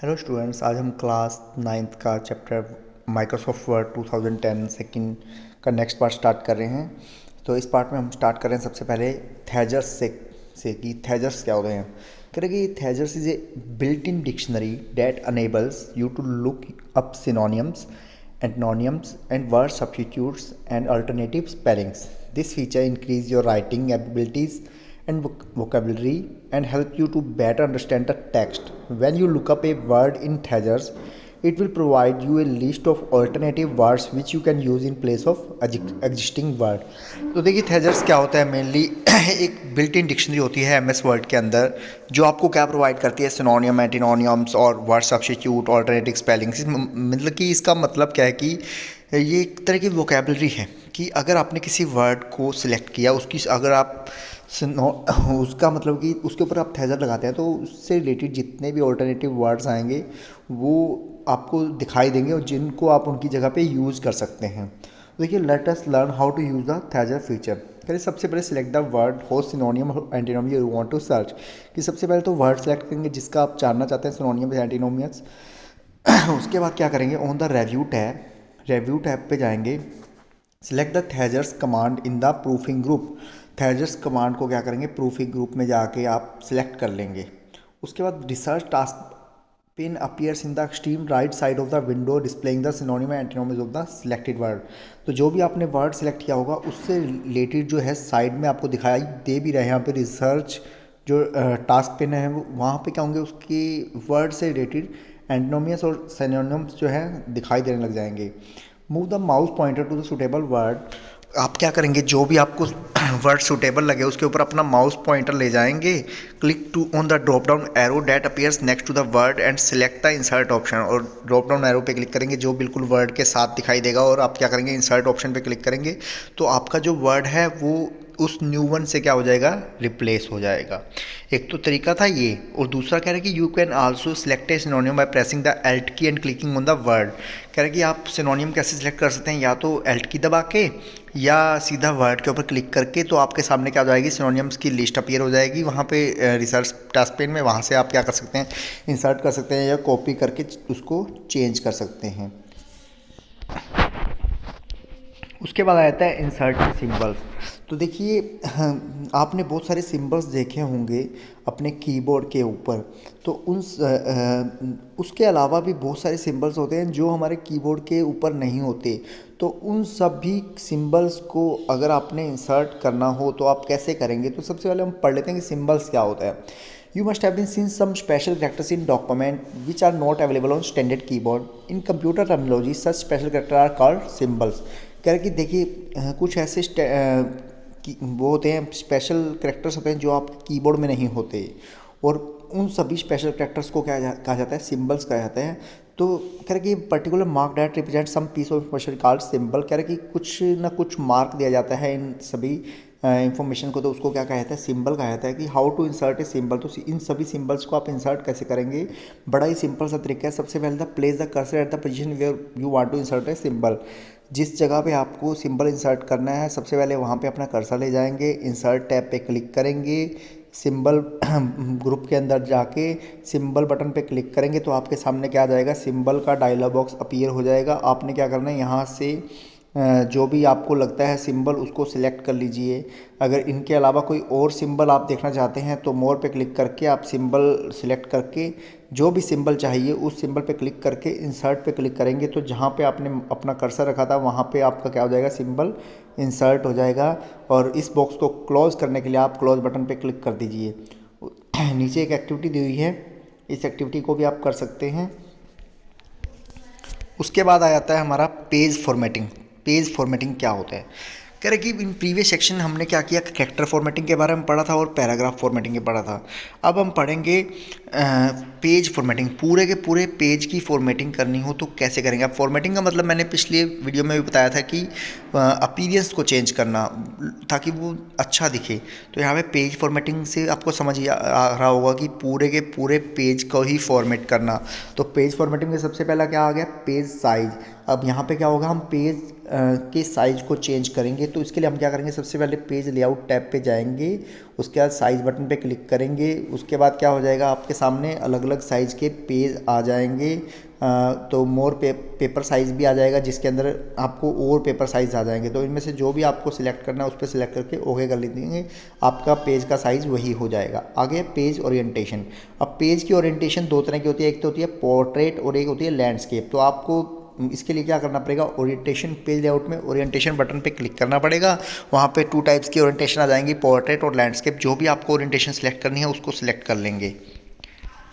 Hello students, आज हम class ninth का चैप्टर माइक्रोसॉफ्ट वर्ड 2010 सेकंड का नेक्स्ट पार्ट स्टार्ट कर रहे हैं। तो इस पार्ट में हम स्टार्ट कर रहे हैं सबसे पहले थेजर्स से कि थेजर्स क्या होते हैं। कह रहे कि thesaurus is a built in dictionary that enables you to look up synonyms, antonyms and word substitutes and alternative spellings. This feature increase your writing abilities and vocabulary and help you to better understand the text. When you look up a word in Thesaurus, it will provide you a list of alternative words which you can use in place of existing word. तो देखिए थेजर्स क्या होता है mainly एक built in dictionary होती है MS word के अंदर, जो आपको क्या प्रोवाइड करती है सिनोनियम, एंटीनोनियम्स और वर्ड सब्स्टिट्यूट, ऑल्टरनेटिव स्पेलिंग्स. मतलब कि इसका मतलब क्या है कि ये एक तरह की वोकेबलरी है कि अगर आपने किसी वर्ड को सिलेक्ट किया, उसकी अगर आप उसका मतलब कि उसके ऊपर आप थेजर लगाते हैं तो उससे रिलेटेड जितने भी ऑल्टरनेटिव वर्ड्स आएंगे वो आपको दिखाई देंगे और जिनको आप उनकी जगह पे यूज़ कर सकते हैं. देखिए let us learn how to use the thesaurus feature. करिए सबसे पहले select the word who synonym antonym you want to search. कि सबसे पहले तो वर्ड सेलेक्ट करेंगे जिसका आप जानना चाहते हैं सिनोनियम एंटीनोमियस. उसके बाद क्या करेंगे, ऑन द रिव्यू टैब पे जाएंगे. Select the thesaurus command in the proofing group. Thesaurus command को क्या करेंगे, प्रूफिंग ग्रुप में जाके आप सिलेक्ट कर लेंगे. उसके बाद research task pin appears in the extreme right side of the window displaying the synonym and antonyms of the selected word. तो जो भी आपने वर्ड सिलेक्ट किया होगा उससे रिलेटेड जो है साइड में आपको दिखाई दे भी रहे हैं. यहाँ पे रिसर्च जो टास्क पिन है वो वहाँ पे क्या होंगे, उसके वर्ड से रिलेटेड एंटोनिम्स और सिनोनिम्स जो है दिखाई देने लग जाएंगे. Move the mouse pointer to the suitable word. आप क्या करेंगे, जो भी आपको वर्ड सुटेबल लगे उसके ऊपर अपना माउस पॉइंटर ले जाएंगे. Click to on the drop down arrow that appears next to the word and select the insert option. और ड्रॉप डाउन एरो पे क्लिक करेंगे जो बिल्कुल वर्ड के साथ दिखाई देगा और आप क्या करेंगे, इंसर्ट ऑप्शन पे क्लिक करेंगे तो आपका जो वर्ड है वो उस न्यू वन से क्या हो जाएगा, रिप्लेस हो जाएगा. एक तो तरीका था ये, और दूसरा कह रहे हैं कि you can also select a synonym by pressing the alt key and clicking on the word. कह रहे हैं कि आप सिनोनियम कैसे सिलेक्ट कर सकते हैं, या तो एल्ट की दबा के या सीधा वर्ड के ऊपर क्लिक करके. तो आपके सामने क्या हो जाएगी, सिनोनियम्स की लिस्ट अपीयर हो जाएगी वहाँ पे रिसर्च टास्क पेन में. वहाँ से आप क्या कर सकते हैं, इंसर्ट कर सकते हैं या कॉपी करके उसको चेंज कर सकते हैं. उसके बाद आ जाता है इंसर्ट सिंबल्स. तो देखिए आपने बहुत सारे सिंबल्स देखे होंगे अपने कीबोर्ड के ऊपर. तो उसके अलावा भी बहुत सारे सिंबल्स होते हैं जो हमारे कीबोर्ड के ऊपर नहीं होते. तो उन सभी सिंबल्स को अगर आपने इंसर्ट करना हो तो आप कैसे करेंगे. तो सबसे पहले हम पढ़ लेते हैं कि सिंबल्स क्या होता है. You must have been seen some special characters in document which are not available on standard keyboard. In computer terminology, such special characters are called symbols. कह रहे कि देखिए कुछ ऐसे वो होते हैं, स्पेशल कैरेक्टर्स होते हैं जो आप कीबोर्ड में नहीं होते, और उन सभी स्पेशल कैरेक्टर्स को कहा जाता है, सिंबल्स कहा जाता है. तो कह रहे कि particular mark that represent some piece of information called symbol. कह रहे कि कुछ ना कुछ मार्क दिया जाता है इन सभी इंफॉर्मेशन को, तो उसको क्या कहा जाता है, सिंबल कहा जाता है. कि how to insert a symbol. तो इन सभी सिंबल्स को आप इंसर्ट कैसे करेंगे, बड़ा ही सिंपल सा तरीका है. सबसे पहले place the cursor at the position where you want to insert a symbol. जिस जगह पे आपको सिंबल इंसर्ट करना है सबसे पहले वहाँ पे अपना कर्सर ले जाएंगे, इंसर्ट टैब पे क्लिक करेंगे, सिंबल ग्रुप के अंदर जाके सिंबल बटन पे क्लिक करेंगे तो आपके सामने क्या आ जाएगा, सिंबल का डायलॉग बॉक्स अपीयर हो जाएगा. आपने क्या करना है, यहाँ से जो भी आपको लगता है सिंबल उसको सिलेक्ट कर लीजिए. अगर इनके अलावा कोई और सिंबल आप देखना चाहते हैं तो मोर पे क्लिक करके आप सिंबल सिलेक्ट करके जो भी सिंबल चाहिए उस सिंबल पे क्लिक करके इंसर्ट पे क्लिक करेंगे तो जहाँ पे आपने अपना कर्सर रखा था वहाँ पे आपका क्या हो जाएगा, सिंबल इंसर्ट हो जाएगा. और इस बॉक्स को क्लोज़ करने के लिए आप क्लोज़ बटन पे क्लिक कर दीजिए. नीचे एक एक्टिविटी दी हुई है, इस एक्टिविटी को भी आप कर सकते हैं. उसके बाद आ जाता है हमारा पेज फॉर्मेटिंग. पेज फॉर्मेटिंग क्या होता है, कह रहे कि इन प्रीवियस सेक्शन हमने क्या किया, कैरेक्टर फॉर्मेटिंग के बारे में पढ़ा था और पैराग्राफ फॉर्मेटिंग के पढ़ा था. अब हम पढ़ेंगे पेज फॉर्मेटिंग. पूरे के पूरे पेज की फॉर्मेटिंग करनी हो तो कैसे करेंगे. अब फॉर्मेटिंग का मतलब मैंने पिछले वीडियो में भी बताया था कि अपीयरेंस को चेंज करना ताकि वो अच्छा दिखे. तो यहाँ पे पेज फॉर्मेटिंग से आपको समझ आ रहा होगा कि पूरे के पूरे पेज को ही फॉर्मेट करना. तो पेज फॉर्मेटिंग में सबसे पहला क्या आ गया, पेज साइज. अब यहाँ पे क्या होगा, हम पेज के साइज़ को चेंज करेंगे। तो इसके लिए हम क्या करेंगे, सबसे पहले पेज लेआउट टैब पे जाएंगे, उसके बाद साइज़ बटन पे क्लिक करेंगे। उसके बाद क्या हो जाएगा, आपके सामने अलग अलग साइज़ के पेज आ जाएंगे। तो मोर पेपर साइज़ भी आ जाएगा, जिसके अंदर आपको और पेपर साइज़ आ जाएंगे। तो इनमें से जो भी आपको सिलेक्ट करना है उस पर सिलेक्ट करके ओके कर लीजिए, आपका पेज का साइज़ वही हो जाएगा। आगे पेज ओरिएंटेशन। अब पेज की ओरिएंटेशन दो तरह की होती है, एक तो होती है पोर्ट्रेट और एक होती है लैंडस्केप। तो आपको इसके लिए क्या करना पड़ेगा, ओरिएंटेशन पेज लेआउट में ओरिएंटेशन बटन पे क्लिक करना पड़ेगा। वहाँ पे 2 टाइप्स की ओरिएंटेशन आ जाएंगी, पोर्ट्रेट और लैंडस्केप। जो भी आपको ओरिएंटेशन सेलेक्ट करनी है उसको सिलेक्ट कर लेंगे।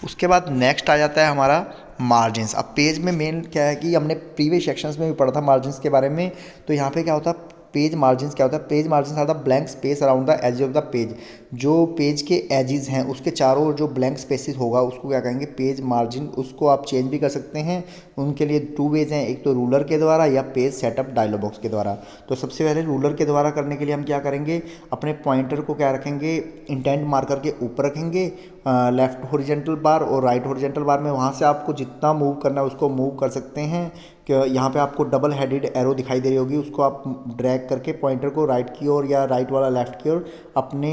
उसके बाद नेक्स्ट आ जाता है हमारा मार्जिन्स। अब पेज में मेन क्या है कि हमने प्रीवियस सेक्शंस में भी पढ़ा था मार्जिन्स के बारे में। तो यहाँ पे क्या होता है, पेज मार्जिन्स क्या होता है, page margins are the blank space around the edge of the page. जो पेज के एजेस हैं उसके चारों ओर जो ब्लैंक स्पेसिस होगा उसको क्या कहेंगे, पेज मार्जिन। उसको आप चेंज भी कर सकते हैं। उनके लिए 2 वेज हैं, एक तो रूलर के द्वारा या पेज सेटअप डायलॉग बॉक्स के द्वारा। तो सबसे पहले रूलर के द्वारा करने के लिए हम क्या करेंगे, अपने पॉइंटर को क्या रखेंगे, इंटेंट मार्कर के ऊपर रखेंगे, लेफ्ट हॉरिजॉन्टल बार और राइट हॉरिजॉन्टल बार में। वहाँ से आपको जितना मूव करना है उसको मूव कर सकते हैं। कि यहाँ पे आपको डबल हेडेड एरो दिखाई दे रही होगी, उसको आप ड्रैग करके पॉइंटर को राइट की ओर या राइट वाला लेफ्ट की ओर अपने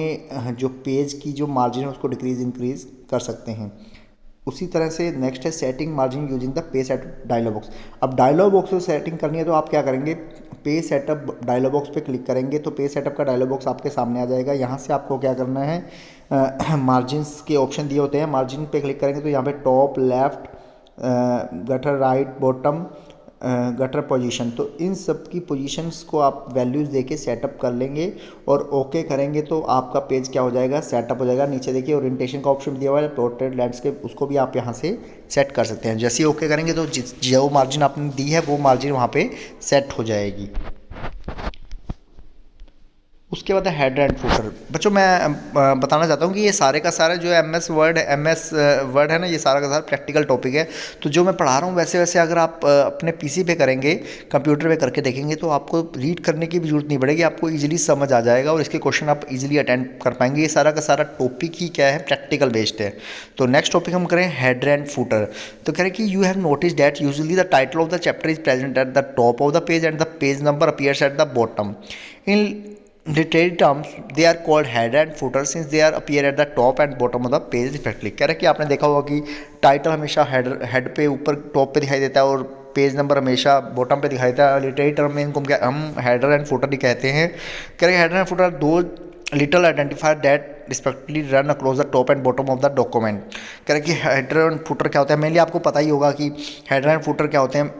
जो पेज की जो मार्जिन है उसको डिक्रीज इंक्रीज कर सकते हैं। उसी तरह से नेक्स्ट है setting margin using the page setup dialog box. अब डायलॉग बॉक्स को सेटिंग करनी है तो आप क्या करेंगे, पेज सेटअप डायलॉग बॉक्स पे क्लिक करेंगे तो पेज सेटअप का डायलॉग बॉक्स आपके सामने आ जाएगा। यहाँ से आपको क्या करना है, मार्जिन्स के ऑप्शन दिए होते हैं, मार्जिन पे क्लिक करेंगे तो यहाँ पे top, left, gutter, right, bottom, gutter position. तो इन सब की पोजीशंस को आप वैल्यूज़ देके सेटअप कर लेंगे और ओके करेंगे तो आपका पेज क्या हो जाएगा, सेटअप हो जाएगा। नीचे देखिए ओरिएंटेशन का ऑप्शन दिया हुआ है, पोर्ट्रेट, लैंडस्केप, उसको भी आप यहाँ से सेट कर सकते हैं। जैसे ही ओके करेंगे तो जो मार्जिन आपने दी है वो मार्जिन वहाँ पे सेट हो जाएगी। उसके बाद है हेडर एंड फुटर। बच्चों मैं बताना चाहता हूँ कि ये सारे का सारा जो एमएस वर्ड है ना, ये सारा का सारा प्रैक्टिकल टॉपिक है। तो जो मैं पढ़ा रहा हूँ वैसे वैसे अगर आप अपने पीसी पे करेंगे, कंप्यूटर पे करके देखेंगे तो आपको रीड करने की भी जरूरत नहीं पड़ेगी, आपको इजीली समझ आ जाएगा और इसके क्वेश्चन आप इजीली अटेंड कर पाएंगे। ये सारा का सारा टॉपिक ही क्या है, प्रैक्टिकल बेस्ड है। तो नेक्स्ट टॉपिक हम करें हेडर एंड फुटर। तो कह रहे कि you have notice that usually the title of the chapter is present at the top of the page and the page number appears at the bottom. In literary terms they are called header and footer since they are appear at the top and bottom of the page respectively। कह रहे कि आपने देखा होगा कि title हमेशा head पे ऊपर टॉप पे दिखाई देता है और पेज नंबर हमेशा बॉटम पे दिखाई देता है। लिटरेरी टर्म में इनको हम हेडर एंड फुटर ही कहते हैं। कह रहे हेडर एंड फुटर दो little identifier that respectively run across the top and bottom of the document. कह रहे कि हेडर एंड फुटर क्या होता है, मेनली आपको पता ही होगा कि हेडर एंड फुटर क्या होते हैं।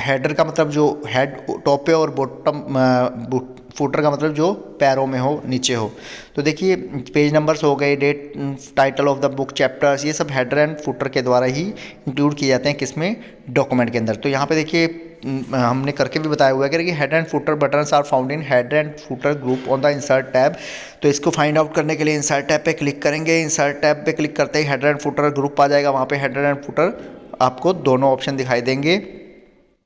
हेडर का मतलब जो हेड टॉप पे और बॉटम, फुटर का मतलब जो पैरों में हो, नीचे हो। तो देखिए पेज नंबर्स हो गए, date, title of the book, chapters, ये सब हेडर एंड फुटर के द्वारा ही इंक्लूड किए जाते हैं किसमें, डॉक्यूमेंट के अंदर। तो यहाँ पे देखिए हमने करके भी बताया हुआ है कि header and footer buttons are found in header and footer group on the insert tab. तो इसको फाइंड आउट करने के लिए इंसर्ट टैब पे क्लिक करेंगे। इंसर्ट टैब पे क्लिक करते ही हेडर एंड फुटर ग्रुप आ जाएगा, वहाँ पे हेडर एंड फुटर आपको दोनों ऑप्शन दिखाई देंगे।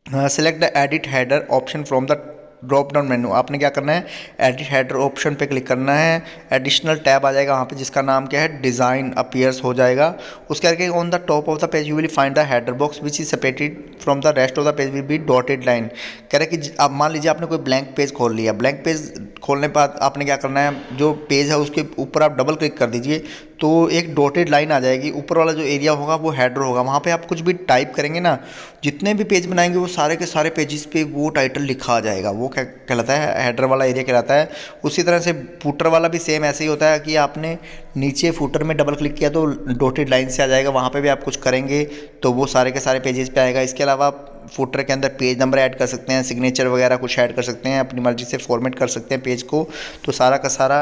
Select the edit header option from the drop down menu. आपने क्या करना है, एडिट हेडर ऑप्शन पे क्लिक करना है। एडिशनल टैब आ जाएगा वहाँ पे जिसका नाम क्या है, डिज़ाइन अपीयर्स हो जाएगा। उसके आगे on the top of the page you will find the header box which is separated from the rest of the page will be dotted line. कह रहे कि आप मान लीजिए आपने कोई ब्लैंक पेज खोल लिया, ब्लैंक पेज खोलने के बाद आपने क्या करना है, जो पेज है उसके ऊपर आप डबल क्लिक कर दीजिए तो एक डॉटेड लाइन आ जाएगी। ऊपर वाला जो एरिया होगा वो हेडर होगा, वहाँ पे आप कुछ भी टाइप करेंगे ना, जितने भी पेज बनाएंगे वो सारे के सारे पेजेस पे वो टाइटल लिखा आ जाएगा। वो क्या कहलाता है, हेडर वाला एरिया कहलाता है। उसी तरह से फुटर वाला भी सेम ऐसे ही होता है कि आपने नीचे फुटर में डबल क्लिक किया तो डॉटेड लाइन से आ जाएगा, वहाँ पे भी आप कुछ करेंगे तो वो सारे के सारे पेजेस पे आएगा। इसके अलावा फुटर के अंदर पेज नंबर ऐड कर सकते हैं, सिग्नेचर वगैरह कुछ ऐड कर सकते हैं, अपनी मर्जी से फॉर्मेट कर सकते हैं पेज को। तो सारा का सारा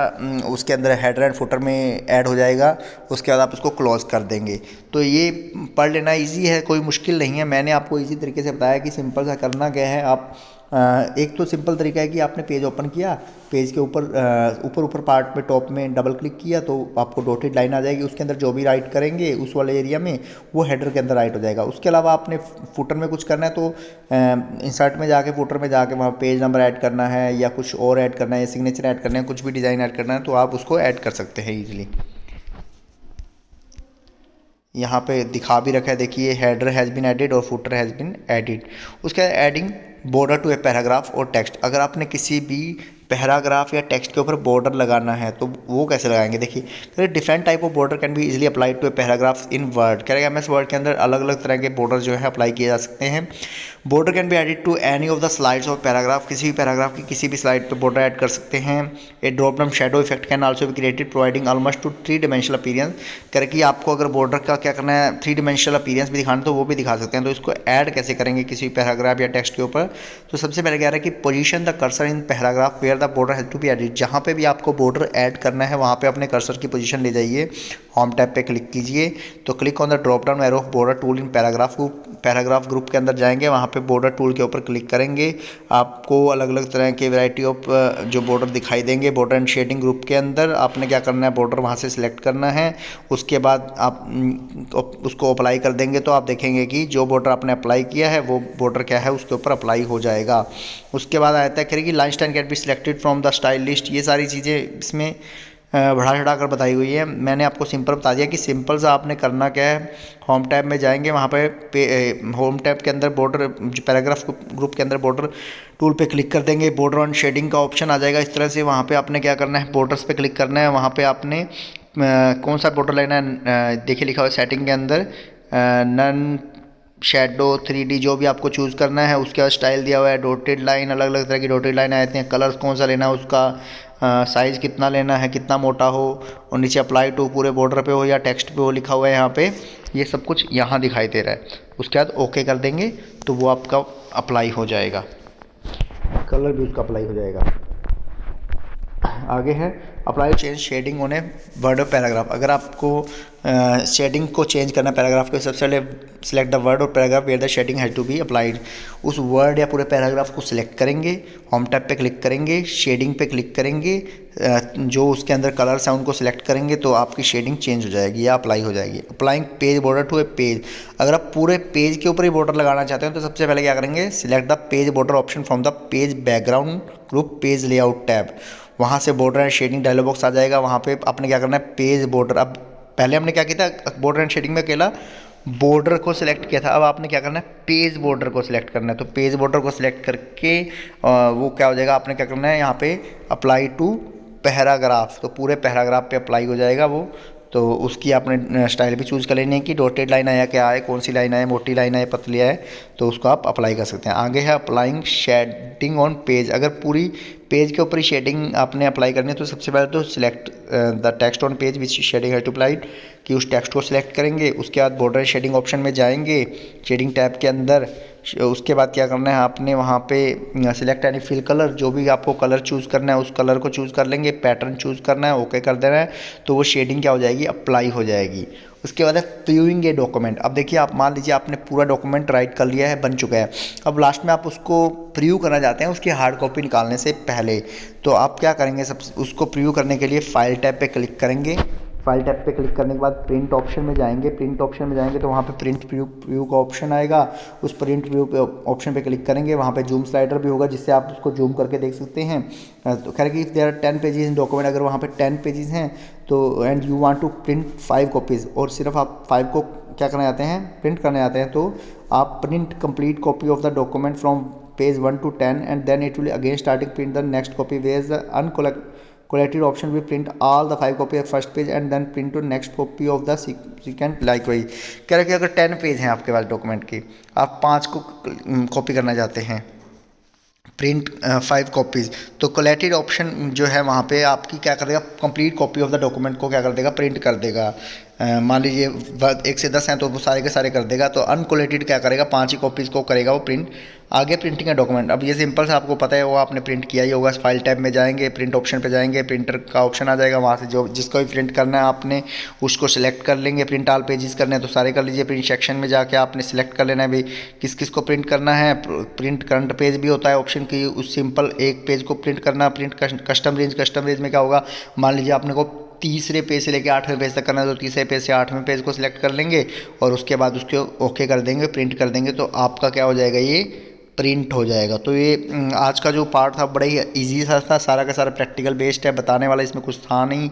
उसके अंदर हेडर एंड फुटर में ऐड हो जाएगा। उसके बाद आप उसको क्लोज कर देंगे। तो ये पढ़ लेना इजी है, कोई मुश्किल नहीं है। मैंने आपको इजी तरीके से बताया कि सिंपल सा करना क्या है। आप एक तो सिंपल तरीका है कि आपने पेज ओपन किया, पेज के ऊपर पार्ट में टॉप में डबल क्लिक किया तो आपको डॉटेड लाइन आ जाएगी। उसके अंदर जो भी राइट करेंगे उस वाले एरिया में वो हेडर के अंदर राइट हो जाएगा। उसके अलावा आपने फुटर में कुछ करना है तो इंसर्ट में जाके फुटर में जाके वहाँ पेज नंबर ऐड करना है या कुछ और ऐड करना है या सिग्नेचर ऐड करना है, कुछ भी डिज़ाइन ऐड करना है तो आप उसको ऐड कर सकते हैं ईजिली। यहाँ पे दिखा भी रखा है, देखिए हेडर हैज़ बीन एडिड और फुटर हैज़ बीन एडिड। उसके बाद adding border to a paragraph और टेक्स्ट। अगर आपने किसी भी पैराग्राफ या टेक्स्ट के ऊपर बॉर्डर लगाना है तो वो कैसे लगाएंगे, देखिए different type of border can be easily applied to a paragraph in word. कह रहे हैं MS वर्ड के अंदर अलग अलग तरह के बॉर्डर जो है अप्लाई किए जा सकते हैं। Border can be added to any of the sides of paragraph. किसी भी पैराग्राफ की किसी भी स्लाइड पे बॉर्डर ऐड कर सकते हैं। A drop down shadow effect can also be created providing almost to 3 dimensional appearance. कह रहे कि आपको अगर बॉर्डर का क्या करना है 3 डिमेंशनल अपीयरेंस भी दिखाना तो वो भी दिखा सकते हैं। तो इसको ऐड कैसे करेंगे किसी पैराग्राफ या टेक्स्ट के ऊपर, तो सबसे पहले कह रहा है कि position the cursor in paragraph where the border has to be added. जहाँ पे भी आपको बॉर्डर ऐड करना है वहाँ पे अपने कर्सर की पोजीशन ले जाइए, होम टैब पे क्लिक कीजिए, तो click on the drop down arrow of border tool in paragraph group के अंदर जाएंगे, वहाँ पे बॉर्डर टूल के ऊपर क्लिक करेंगे, आपको अलग अलग तरह के वैरायटी ऑफ जो बॉर्डर दिखाई देंगे। बॉर्डर एंड शेडिंग ग्रुप के अंदर आपने क्या करना है, बॉर्डर वहाँ से सिलेक्ट करना है, उसके बाद आप उसको अप्लाई कर देंगे तो आप देखेंगे कि जो बॉर्डर आपने अप्लाई किया है वो बॉर्डर क्या है उसके ऊपर अप्लाई हो जाएगा। उसके बाद आता है करेगी line style can be selected from the style list. ये सारी चीज़ें इसमें बढ़ा चढ़ा कर बताई हुई है। मैंने आपको सिंपल बता दिया कि सिंपल सा आपने करना क्या है, होम टैब में जाएंगे, वहाँ पे होम टैब के अंदर बॉर्डर पैराग्राफ ग्रुप के अंदर बॉर्डर टूल पे क्लिक कर देंगे, बॉर्डर ऑन शेडिंग का ऑप्शन आ जाएगा इस तरह से। वहाँ पे आपने क्या करना है, बॉर्डर्स पे क्लिक करना है, वहाँ पे आपने कौन सा बॉर्डर लेना है, देखिए लिखा हुआ है सेटिंग के अंदर नन शेडो 3D जो भी आपको चूज़ करना है। उसके बाद स्टाइल दिया हुआ है, डॉटेड लाइन, अलग अलग तरह की डॉटेड लाइन आती हैं, कलर्स कौन सा लेना है, उसका साइज़ कितना लेना है, कितना मोटा हो, और नीचे अप्लाई टू पूरे बॉर्डर पे हो या टेक्स्ट पे हो लिखा हुआ है यहाँ पे, ये सब कुछ यहाँ दिखाई दे रहा है। उसके बाद ओके कर देंगे तो वो आपका अप्लाई हो जाएगा, कलर भी उसका अप्लाई हो जाएगा। आगे है apply change shading on a word of paragraph. अगर आपको शेडिंग को चेंज करना पैराग्राफ के, सबसे पहले सिलेक्ट द वर्ड और paragraph where the shading has to be applied. उस वर्ड या पूरे पैराग्राफ को सिलेक्ट करेंगे, होम टैब पे क्लिक करेंगे, शेडिंग पे क्लिक करेंगे, जो उसके अंदर कलर्स हैं उनको सिलेक्ट करेंगे तो आपकी शेडिंग चेंज हो जाएगी या अप्लाई हो जाएगी। Applying page border to a page. अगर आप पूरे पेज के ऊपर ही बॉर्डर लगाना चाहते हैं तो सबसे पहले क्या करेंगे, select the page border option from the page background group page layout tab. वहाँ से border and shading dialog box आ जाएगा, वहाँ पे आपने क्या करना है, पेज बॉर्डर। अब पहले हमने क्या किया था, बॉर्डर एंड शेडिंग में अकेला बॉर्डर को सिलेक्ट किया था, अब आपने क्या करना है, पेज बॉर्डर को सिलेक्ट करना है। तो पेज बॉर्डर को सिलेक्ट करके वो क्या हो जाएगा, आपने क्या करना है यहाँ पे अप्लाई टू पैराग्राफ, तो पूरे पैराग्राफ पे अप्लाई हो जाएगा वो। तो उसकी आपने स्टाइल भी चूज़ कर लेनी है कि डॉटेड लाइन आया क्या है, कौन सी लाइन आए, मोटी लाइन आए, पतली आए, तो उसको आप अप्लाई कर सकते हैं। आगे है अप्लाइंग शेडिंग ऑन पेज। अगर पूरी पेज के ऊपर ही शेडिंग आपने अप्लाई करनी है तो सबसे पहले तो select the text on page which shading है टू अप्लाइड, कि उस टेक्स्ट को सिलेक्ट करेंगे। उसके बाद बॉर्डर शेडिंग ऑप्शन में जाएंगे, शेडिंग टैब के अंदर। उसके बाद क्या करना है, आपने वहाँ पे सिलेक्ट एनी फिल कलर, जो भी आपको कलर चूज़ करना है उस कलर को चूज़ कर लेंगे, पैटर्न चूज़ करना है, ओके कर देना है, तो वो शेडिंग क्या हो जाएगी, अप्लाई हो जाएगी। उसके बाद है प्रीव्यूइंग ए डॉक्यूमेंट। अब देखिए आप मान लीजिए आपने पूरा डॉक्यूमेंट राइट कर लिया है, बन चुका है, अब लास्ट में आप उसको प्रीव्यू करना चाहते हैं उसकी हार्ड कॉपी निकालने से पहले, तो आप क्या करेंगे, सब उसको प्रीव्यू करने के लिए फाइल टैब पे क्लिक करेंगे। फाइल टैब पे क्लिक करने के बाद प्रिंट ऑप्शन में जाएंगे, प्रिंट ऑप्शन में जाएंगे तो वहाँ पे प्रिंट प्रीव्यू का ऑप्शन आएगा, उस प्रिंट प्रीव्यू ऑप्शन पे क्लिक करेंगे, वहाँ पे जूम स्लाइडर भी होगा जिससे आप उसको जूम करके देख सकते हैं। तो खैर कि if there are 10 pages in document, अगर वहाँ पे 10 पेजेस हैं तो and you want to print 5 copies, और सिर्फ आप 5 को क्या करना चाहते हैं, प्रिंट करने आते हैं, तो आप print complete copy of the document from page 1 to 10 and then it will again starting print the next copy where the collected option will print all the 5 copy of first page and then print to next copy of the second likewise। कह रहा है कि अगर 10 page हैं आपके पास document की, आप 5 को कॉपी करना चाहते हैं, प्रिंट 5 कॉपीज़, तो कोलेटेड ऑप्शन जो है वहाँ पे आपकी क्या कर देगा, complete copy of the document को क्या कर देगा, प्रिंट कर देगा। मान लीजिए 1 से 10 हैं तो वो सारे के सारे कर देगा, तो अनकोलेटेड क्या करेगा, 5 ही कॉपीज़ को करेगा वो प्रिंट। आगे प्रिंटिंग का डॉक्यूमेंट, अब ये सिंपल से आपको पता है, वो आपने प्रिंट किया ही होगा। फाइल टैब में जाएंगे, प्रिंट ऑप्शन पे जाएंगे, प्रिंटर का ऑप्शन आ जाएगा, वहाँ से जो जिसको भी प्रिंट करना है आपने उसको सिलेक्ट कर लेंगे। प्रिंट ऑल पेजेस करने हैं तो सारे कर लीजिए। प्रिंट सेक्शन में जाके आपने सिलेक्ट कर लेना है भाई किस किस को प्रिंट करना है। प्रिंट करंट पेज भी होता है ऑप्शन की, उस सिंपल एक पेज को प्रिंट करना। प्रिंट कस्टम रेंज में क्या होगा, मान लीजिए आपने को तीसरे पेज से लेकर 8वें पेज तक करना है तो तीसरे पेज से 8वें पेज को सिलेक्ट कर लेंगे और उसके बाद उसको ओके कर देंगे, प्रिंट कर देंगे, तो आपका क्या हो जाएगा, ये प्रिंट हो जाएगा। तो ये आज का जो पार्ट था बड़ा ही ईजी सा था, सारा का सारा प्रैक्टिकल बेस्ड है, बताने वाला इसमें कुछ था नहीं।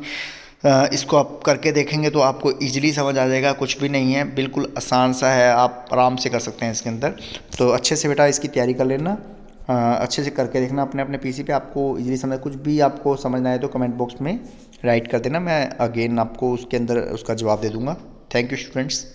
इसको आप करके देखेंगे तो आपको इजीली समझ आ जाएगा, कुछ भी नहीं है, बिल्कुल आसान सा है, आप आराम से कर सकते हैं इसके अंदर। तो अच्छे से बेटा इसकी तैयारी कर लेना, अच्छे से करके देखना अपने अपने पीसी पे, आपको इजीली समझ, कुछ भी आपको समझ ना आए तो कमेंट बॉक्स में राइट कर देना, मैं अगेन आपको उसके अंदर उसका जवाब दे दूँगा। Thank you students.